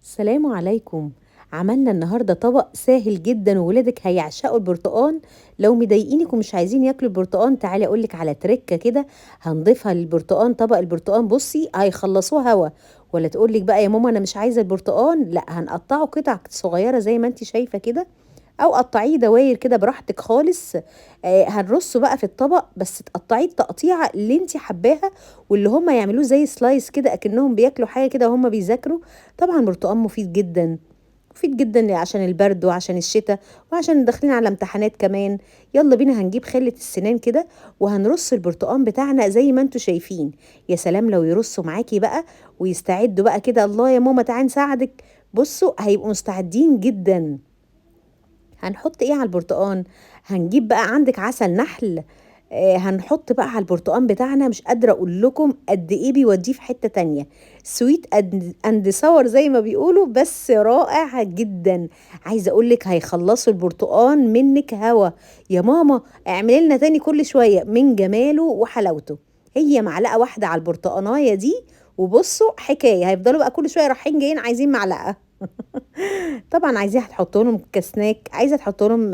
السلام عليكم. عملنا النهارده طبق سهل جدا وولادك هيعشقوا البرتقان. لو مضايقينك ومش عايزين ياكلوا البرتقان تعالي اقولك على تركه كده هنضيفها للبرتقان. طبق البرتقان بصي هيخلصوه هوا. ولا تقولك بقى يا ماما انا مش عايزه البرتقان، لا هنقطعه قطع صغيره زي ما انت شايفه كده، او قطعيه دواير كده براحتك خالص. هنرصه بقى في الطبق، بس تقطعيه التقطيعه اللي انت حباها، واللي هم يعملوه زي سلايس كده اكنهم بياكلوا حاجه كده وهم بيذاكروا. طبعا البرتقال مفيد جدا، مفيد جدا عشان البرد وعشان الشتاء وعشان داخلين على امتحانات كمان. يلا بينا هنجيب خلة السنان كده وهنرص البرتقان بتاعنا زي ما انتوا شايفين. يا سلام لو يرصوا معاكي بقى ويستعدوا بقى كده، الله يا ماما تعالي نساعدك. بصوا هيبقوا مستعدين جدا. هنحط ايه على البرتقان؟ هنجيب بقى عندك عسل نحل. هنحط بقى على البرتقان بتاعنا، مش قادرة اقول لكم قد ايه بيوديه في حتة تانية. سويت اند ساور زي ما بيقولوا، بس رائع جدا. عايزة اقول لك هيخلصوا البرتقان منك هوا. يا ماما اعملي لنا تاني كل شوية من جماله وحلاوته. هي معلقة واحدة على البرتقاناية دي، وبصوا حكاية هيفضلوا بقى كل شوية رايحين جايين عايزين معلقة. طبعا عايزاها تحط لهم كسناك، عايزه تحط لهم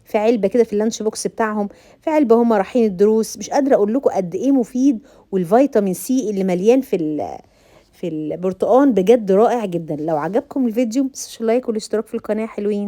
في علبه كده في اللانش بوكس بتاعهم، في علبه هم رايحين الدروس. مش قادره اقول لكم قد ايه مفيد، والفيتامين سي اللي مليان في البرتقان بجد رائع جدا. لو عجبكم الفيديو متنسوش اللايك والاشتراك في القناه. حلوين.